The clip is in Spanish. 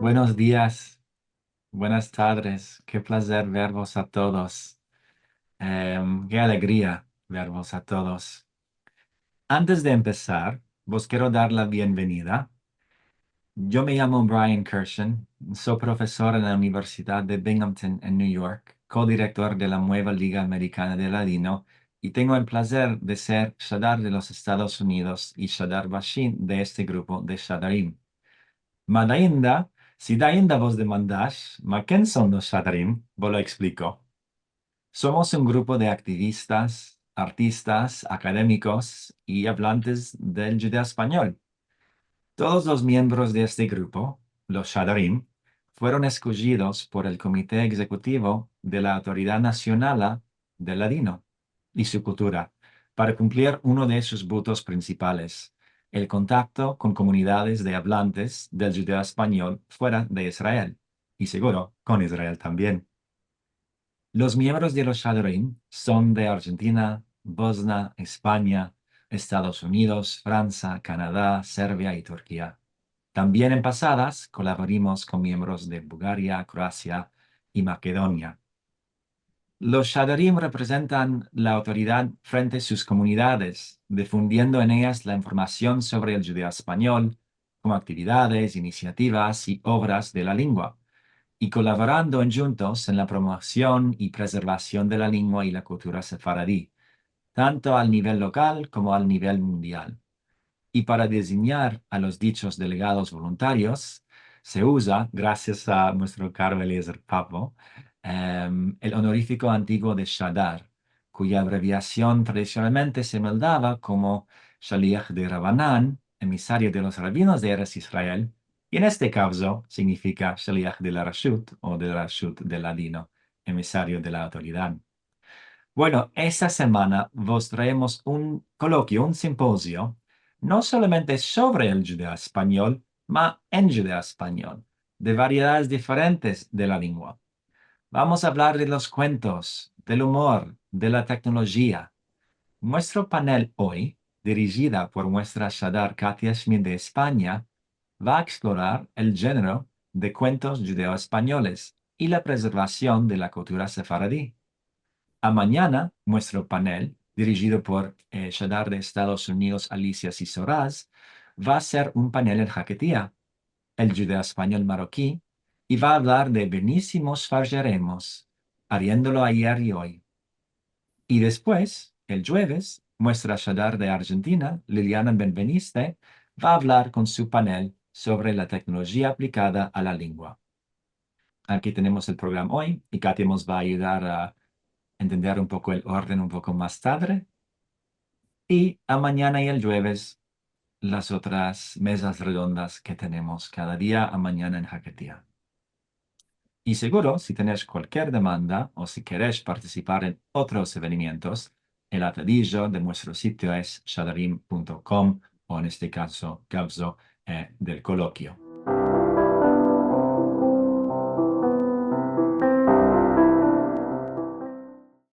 Buenos días, buenas tardes, qué placer vervos a todos. Qué alegría vervos a todos. Antes de empezar, vos quiero dar la bienvenida. Yo me llamo Brian Kirshen, soy profesor en la Universidad de Binghamton en New York, codirector de la nueva Liga Americana de Ladino, y tengo el placer de ser Shadar de los Estados Unidos y Shadar Bashin de este grupo de Shadarim. Ma dainda, si dainda vos demandás, ma ¿quién son los Shadarim? Vos lo explico. Somos un grupo de activistas, artistas, académicos y hablantes del judeo español. Todos los miembros de este grupo, los Shadarim, fueron escogidos por el Comité Ejecutivo de la Autoridad Nacional del Ladino y su cultura para cumplir uno de sus votos principales, el contacto con comunidades de hablantes del judeo español fuera de Israel, y seguro con Israel también. Los miembros de los Shadarim son de Argentina, Bosnia, España, Estados Unidos, Francia, Canadá, Serbia y Turquía. También en pasadas colaboramos con miembros de Bulgaria, Croacia y Macedonia. Los Shadarim representan la autoridad frente a sus comunidades, difundiendo en ellas la información sobre el judeo español, como actividades, iniciativas y obras de la lengua, y colaborando juntos en la promoción y preservación de la lengua y la cultura sefaradí, tanto al nivel local como al nivel mundial. Y para designar a los dichos delegados voluntarios, se usa, gracias a nuestro caro Eliezer Papo, el honorífico antiguo de Shadar, cuya abreviación tradicionalmente se meldaba como Shaliach de Rabanán, emisario de los rabinos de Eretz Israel, y en este caso significa Shaliach de la Rashut o de la Rashut del Ladino, emisario de la autoridad. Bueno, esta semana vos traemos un coloquio, un simposio, no solamente sobre el judeo español, ma en judeo español, de variedades diferentes de la lengua. Vamos a hablar de los cuentos, del humor, de la tecnología. Nuestro panel hoy, dirigida por nuestra Shadar Katia Schmid de España, va a explorar el género de cuentos judeo-españoles y la preservación de la cultura sefaradí. A mañana, nuestro panel, dirigido por Shadar de Estados Unidos, Alicia Sisoraz, va a ser un panel en jaquetía, el judeo español marroquí, y va a hablar de benísimos fargeremos, habiéndolo ayer y hoy. Y después, el jueves, nuestra Shadar de Argentina, Liliana Benveniste, va a hablar con su panel sobre la tecnología aplicada a la lengua. Aquí tenemos el programa hoy y Katia nos va a ayudar a entender un poco el orden un poco más tarde. Y a mañana y el jueves, las otras mesas redondas que tenemos cada día a mañana en Hackathon. Y seguro, si tenéis cualquier demanda o si queréis participar en otros eventos, el atadillo de nuestro sitio es shadarim.com o en este caso, Gabzo del coloquio.